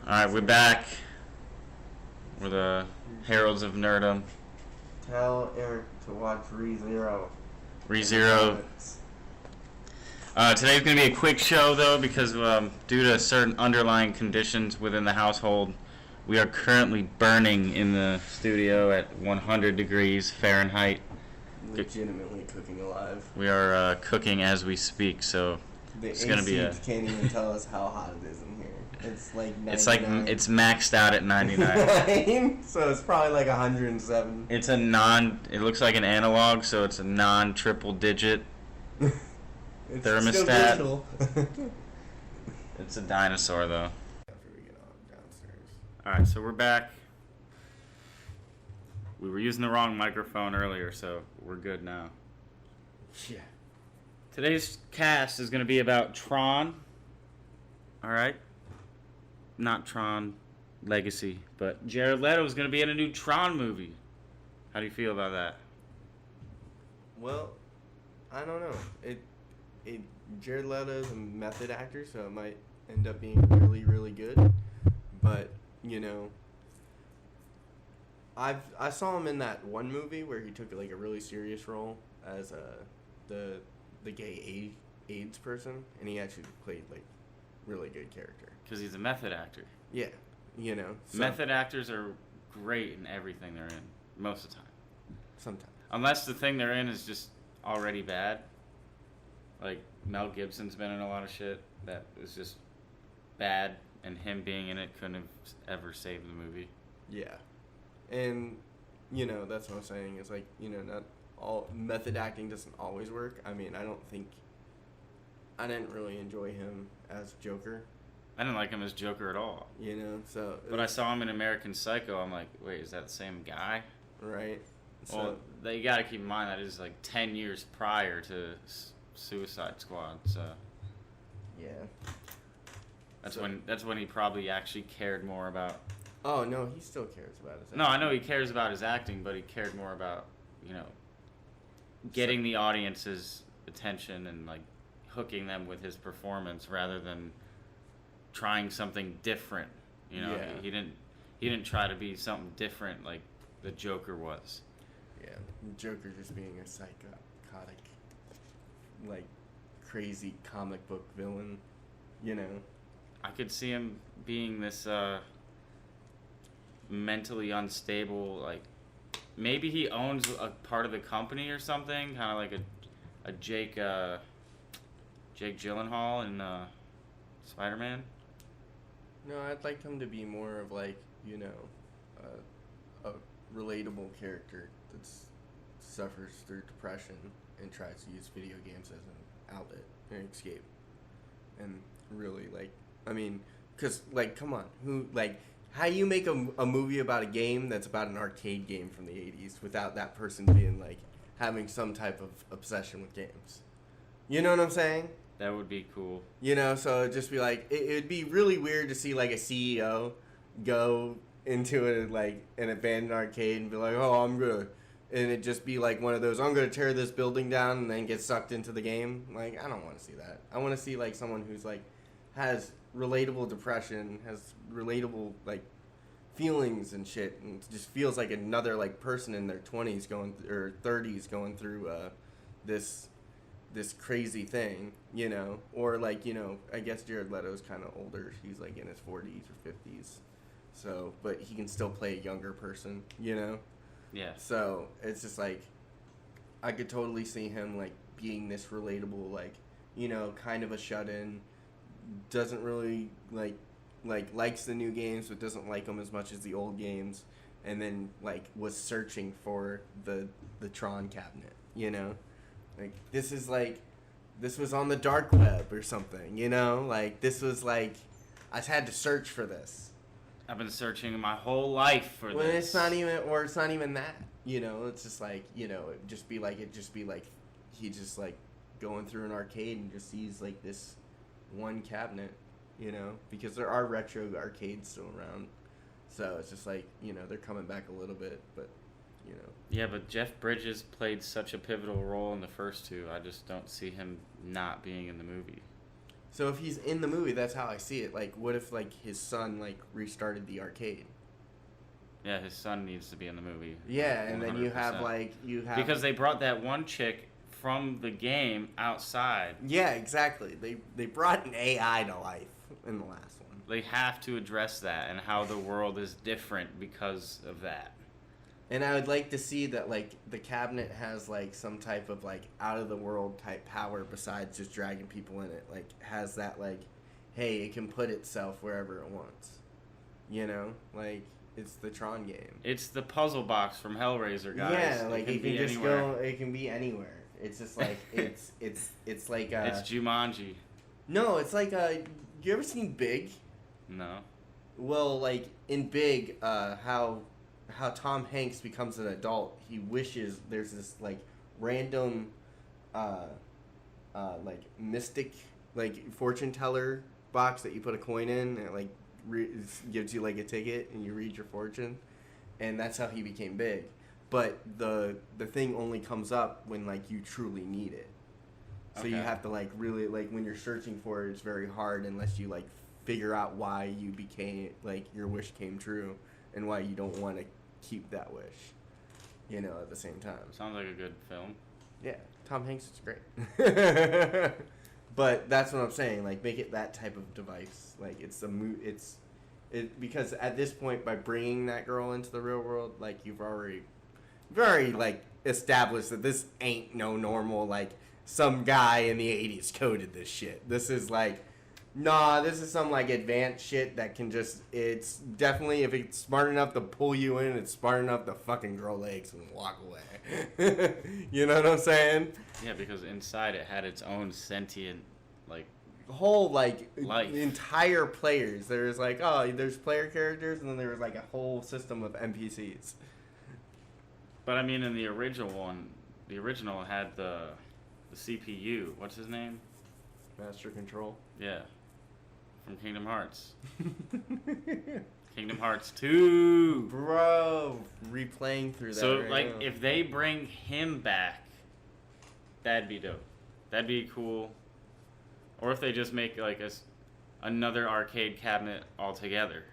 Alright, we're back. We're the Heralds of Nerdom. Tell Eric to watch ReZero. ReZero. Today's going to be a quick show, though, because due to certain underlying conditions within the household, we are currently burning in the studio at 100 degrees Fahrenheit. Legitimately cooking alive. We are cooking as we speak, so it's going to be a... can't even tell us how hot it is in here. It's like 99. It's maxed out at 99. So it's probably like 107. It's it looks like an analog, so it's a non-triple digit thermostat. Still It's a dinosaur, though. After we get on downstairs. Alright, so we're back. We were using the wrong microphone earlier, so we're good now. Yeah. Today's cast is going to be about Tron. Alright? Not Tron Legacy, but Jared Leto is going to be in a new Tron movie. How do you feel about that? Well, I don't know. Jared Leto is a method actor, so it might end up being really, really good. But, you know, I saw him in that one movie where he took like a really serious role as the gay AIDS person, and he actually played like really good character. Because he's a method actor. Yeah, you know. Method actors are great in everything they're in, most of the time. Sometimes. Unless the thing they're in is just already bad. Like, Mel Gibson's been in a lot of shit that is just bad, and him being in it couldn't have ever saved the movie. Yeah. And, you know, that's what I'm saying. It's like, you know, not all method acting doesn't always work. I mean, I didn't really enjoy him as Joker. I didn't like him as Joker at all. You know, so... But I saw him in American Psycho. I'm like, wait, is that the same guy? Right. Well, you gotta keep in mind that is like 10 years prior to Suicide Squad, so... Yeah. That's when he probably actually cared more about... Oh, no, he still cares about his acting. No, I know he cares about his acting, but he cared more about, you know, getting the audience's attention and, like, hooking them with his performance rather than trying something different. You know, yeah. He didn't try to be something different like the Joker was. Yeah, Joker just being a psychotic, like, crazy comic book villain, you know. I could see him being this mentally unstable, like, maybe he owns a part of the company or something, kind of like a Jake Gyllenhaal in Spider-Man. No, I'd like him to be more of, like, you know, a relatable character that suffers through depression and tries to use video games as an outlet and escape. And really, like, I mean, because, like, come on, how you make a movie about a game that's about an arcade game from the 80s without that person being, like, having some type of obsession with games? You know what I'm saying? That would be cool. You know, so it'd just be like, it'd be really weird to see, like, a CEO go into an abandoned arcade and be like, oh, I'm good. And it'd just be like one of those, I'm going to tear this building down and then get sucked into the game. Like, I don't want to see that. I want to see, like, someone who's, like, has relatable depression, has relatable, like, feelings and shit, and just feels like another, like, person in their 20s or 30s going through this crazy thing, you know. Or, like, you know, I guess Jared Leto's kind of older. He's, like, in his 40s or 50s. So, but he can still play a younger person, you know? Yeah. So, it's just, like, I could totally see him, like, being this relatable, like, you know, kind of a shut-in, doesn't really, likes the new games, but doesn't like them as much as the old games, and then, like, was searching for the Tron cabinet, you know? Like, this was on the dark web or something, you know? Like, this was, like, I had to search for this. I've been searching my whole life for When this. it's not even that, you know? It's just, like, you know, it'd just be like, he just, like, going through an arcade and just sees, like, this one cabinet, you know? Because there are retro arcades still around. So it's just, like, you know, they're coming back a little bit, but... You know. Yeah, but Jeff Bridges played such a pivotal role in the first two. I just don't see him not being in the movie. So if he's in the movie, that's how I see it. Like, what if like his son like restarted the arcade? Yeah, his son needs to be in the movie. Yeah, and then you 100%. have because they brought that one chick from the game outside. Yeah, exactly. They brought an AI to life in the last one. They have to address that and how the world is different because of that. And I would like to see that, like, the cabinet has, like, some type of, like, out-of-the-world type power besides just dragging people in it. Like, has that, like, hey, it can put itself wherever it wants. You know? Like, it's the Tron game. It's the puzzle box from Hellraiser, guys. Yeah, like, it can just anywhere. go, it can be anywhere. It's just, like, it's like, It's Jumanji. No, it's like, you ever seen Big? No. Well, like, in Big, how Tom Hanks becomes an adult, he wishes there's this like random like mystic like fortune teller box that you put a coin in, and it like gives you like a ticket and you read your fortune, and that's how he became big. But the thing only comes up when like you truly need it. So you have to like really like when you're searching for it, it's very hard unless you like figure out why you became like your wish came true and why you don't want to keep that wish, you know, at the same time. Sounds like a good film. Yeah, Tom Hanks is great. But that's what I'm saying, like, make it that type of device. Like, because at this point, by bringing that girl into the real world, like, you've already very, like, established that this ain't no normal, like, some guy in the 80s coded this shit. This is, like, nah, this is some, like, advanced shit that can just, it's definitely, if it's smart enough to pull you in, it's smart enough to fucking grow legs and walk away. You know what I'm saying? Yeah, because inside it had its own sentient, like, Whole, like, life. Entire players. There's, like, oh, there's player characters, and then there was, like, a whole system of NPCs. But, I mean, in the original one, the original had the CPU. What's his name? Master Control. Yeah. From Kingdom Hearts. Kingdom Hearts 2. Bro, replaying through that. So, right like, now. if they bring him back, that'd be dope. That'd be cool. Or if they just make, like, another arcade cabinet altogether.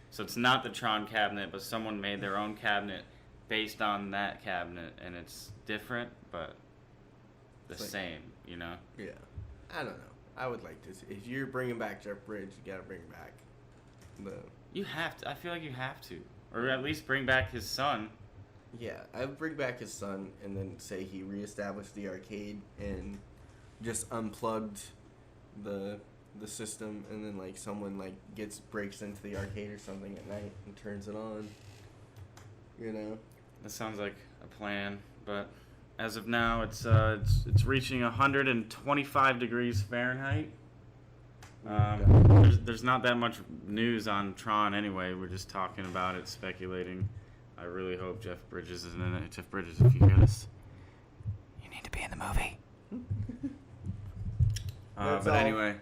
So it's not the Tron cabinet, but someone made their own cabinet based on that cabinet, and it's different, but the same, you know? Yeah. I don't know. I would like to see. If you're bringing back Jeff Bridges, you gotta bring back the... You have to. I feel like you have to. Or at least bring back his son. Yeah, I would bring back his son and then say he reestablished the arcade and just unplugged the system, and then like someone like breaks into the arcade or something at night and turns it on. You know? That sounds like a plan, but as of now, it's reaching 125 degrees Fahrenheit. There's not that much news on Tron anyway. We're just talking about it, speculating. I really hope Jeff Bridges is in it. Jeff Bridges, if you hear this, you need to be in the movie. But anyway,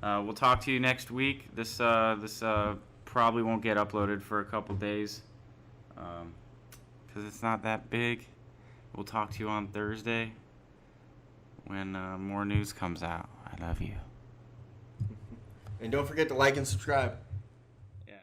we'll talk to you next week. This probably won't get uploaded for a couple days because it's not that big. We'll talk to you on Thursday when more news comes out. I love you. And don't forget to like and subscribe.